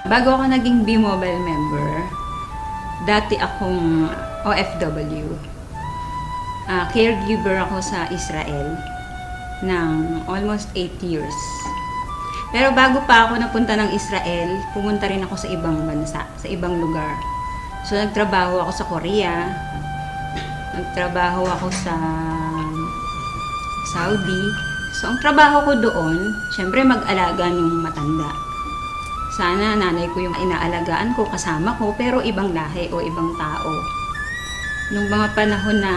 Bago ako naging B-Mobile member, dati akong OFW. Caregiver ako sa Israel ng almost 8 years. Pero bago pa ako napunta ng Israel, pumunta rin ako sa ibang bansa, sa ibang lugar. So nagtrabaho ako sa Korea, nagtrabaho ako sa Saudi. So ang trabaho ko doon, syempre mag-alaga ng matanda. Sana nanay ko yung inaalagaan ko, kasama ko, pero ibang lahi o ibang tao. Nung mga panahon na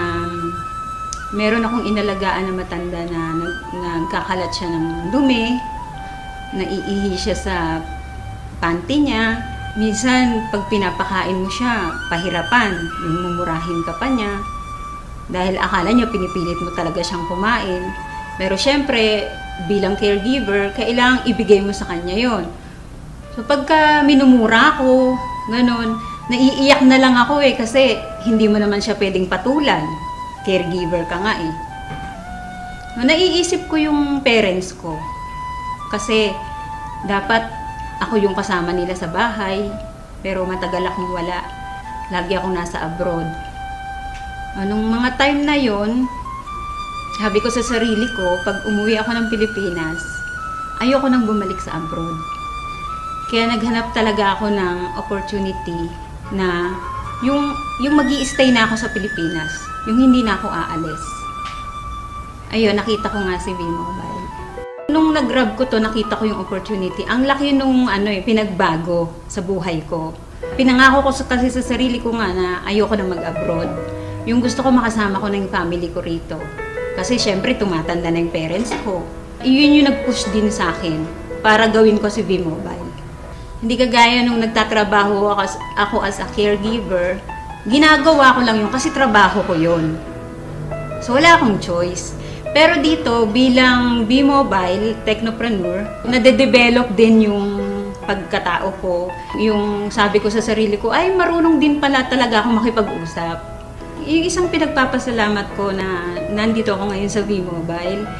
meron akong inalagaan na matanda na nagkakalat siya ng dumi, naiihi siya sa panty niya. Minsan, pag pinapakain mo siya, pahirapan, yung mumurahin ka pa niya. Dahil akala niya pinipilit mo talaga siyang kumain. Pero syempre, bilang caregiver, kailangang ibigay mo sa kanya yon. So pagka minumura ko, ganun, naiiyak na lang ako kasi hindi mo naman siya pwedeng patulan. Caregiver ka nga eh. No, naiisip ko yung parents ko. Kasi dapat ako yung kasama nila sa bahay, pero matagal akong wala. Lagi akong nasa abroad. Nung mga time na yon, sabi ko sa sarili ko, pag umuwi ako ng Pilipinas, ayoko nang bumalik sa abroad. Kaya naghanap talaga ako ng opportunity na yung magi-stay na ako sa Pilipinas, yung hindi na ako aalis. Ayun, nakita ko nga si B-Mobile. Nung nag-grab ko to, nakita ko yung opportunity. Ang laki nung pinagbago sa buhay ko. Pinangako ko kasi sa sarili ko nga na ayoko na mag-abroad. Yung gusto ko makasama ko ng family ko rito. Kasi syempre tumatanda na yung parents ko. Yun yung nag-push din sa akin para gawin ko si B-Mobile. Hindi kagaya nung nagtatrabaho ako as a caregiver, ginagawa ko lang yun kasi trabaho ko yun. So wala akong choice. Pero dito, bilang B-Mobile technopreneur, nade-develop din yung pagkatao ko. Yung sabi ko sa sarili ko, ay marunong din pala talaga akong makipag-usap. Yung isang pinagpapasalamat ko na nandito ako ngayon sa B-Mobile,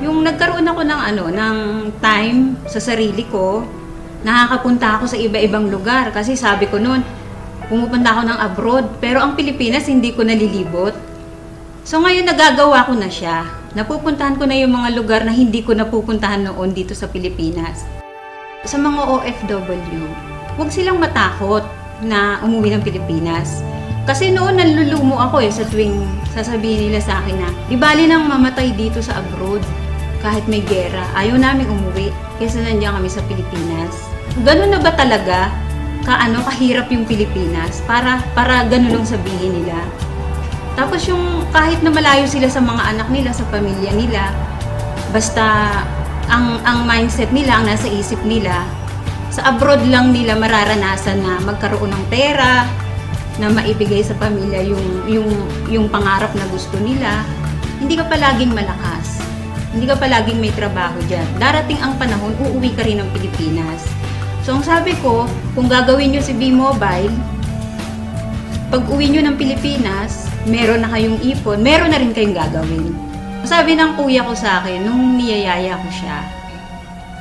yung nagkaroon ako ng time sa sarili ko, nakakapunta ako sa iba-ibang lugar. Kasi sabi ko noon, pumupunta ako ng abroad, pero ang Pilipinas hindi ko nalilibot. So ngayon nagagawa ko na siya. Napupuntahan ko na yung mga lugar na hindi ko napupuntahan noon dito sa Pilipinas. Sa mga OFW, huwag silang matakot na umuwi ng Pilipinas. Kasi noon nanlulumo ako sa tuwing sasabihin nila sa akin na, di bali nang mamatay dito sa abroad kahit may gera. Ayaw namin umuwi kaysa nandiyan kami sa Pilipinas. Ganun na ba talaga kahirap yung Pilipinas para ganun lang sabihin nila? Tapos yung kahit na malayo sila sa mga anak nila, sa pamilya nila, basta ang mindset nila, ang nasa isip nila, sa abroad lang nila mararanasan na magkaroon ng pera, na maibigay sa pamilya yung pangarap na gusto nila. Hindi ka palaging malakas. Hindi ka palaging may trabaho dyan. Darating ang panahon, uuwi ka rin ng Pilipinas. So ang sabi ko, kung gagawin nyo si B-Mobile, pag uwi nyo ng Pilipinas, meron na kayong ipon, meron na rin kayong gagawin. Sabi ng kuya ko sa akin, nung niyayaya ko siya,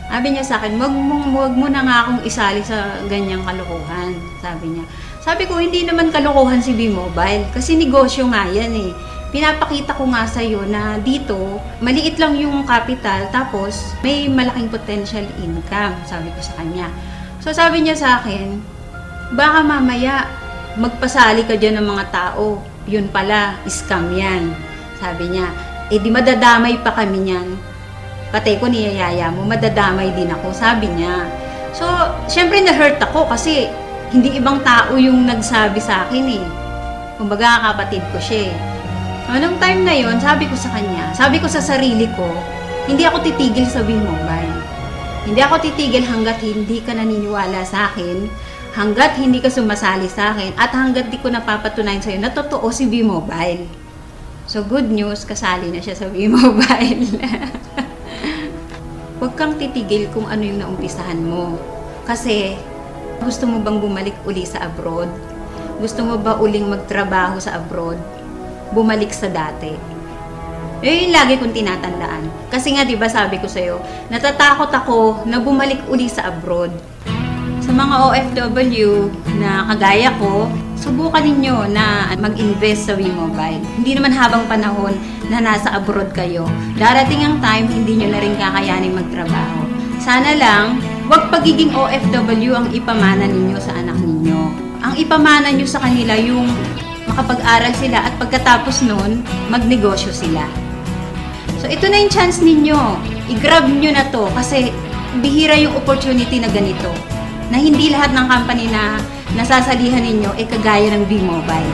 sabi niya sa akin, wag mo na nga akong isali sa ganyang kalokohan, sabi niya. Sabi ko, hindi naman kalokohan si B-Mobile, kasi negosyo nga yan eh. Pinapakita ko nga sa'yo na dito, maliit lang yung capital, tapos may malaking potential income, sabi ko sa kanya. So sabi niya sa akin, baka mamaya, magpasali ka dyan ng mga tao. Yun pala, scam yan. Sabi niya, di madadamay pa kami niyan. Pati ko niyayaya mo, madadamay din ako, sabi niya. So, syempre na-hurt ako kasi hindi ibang tao yung nagsabi sa akin eh. Kumbaga, kapatid ko siya eh. Anong time na yon, sabi ko sa kanya, sabi ko sa sarili ko, hindi ako titigil sa B-Mobile. Hindi ako titigil hanggat hindi ka naniniwala sa akin, hanggat hindi ka sumasali sa akin, at hanggat di ko napapatunayan sa'yo na totoo si B-Mobile. So, good news, kasali na siya sa B-Mobile. Huwag kang titigil kung ano yung naumpisahan mo. Kasi, gusto mo bang bumalik uli sa abroad? Gusto mo ba uling magtrabaho sa abroad? Bumalik sa dati? Yung lagi kong tinatandaan. Kasi nga, di ba sabi ko sa'yo, natatakot ako na bumalik uli sa abroad. Sa mga OFW na kagaya ko, subukan ninyo na mag-invest sa WeMobile. Hindi naman habang panahon na nasa abroad kayo. Darating ang time, hindi nyo na rin kakayanin magtrabaho. Sana lang, huwag pagiging OFW ang ipamana ninyo sa anak ninyo. Ang ipamana nyo sa kanila yung makapag-aral sila at pagkatapos nun, magnegosyo sila. So ito na yung chance ninyo. I-grab nyo na to kasi bihira yung opportunity na ganito. Na hindi lahat ng company na nasasalihan ninyo ay kagaya ng WeMobile.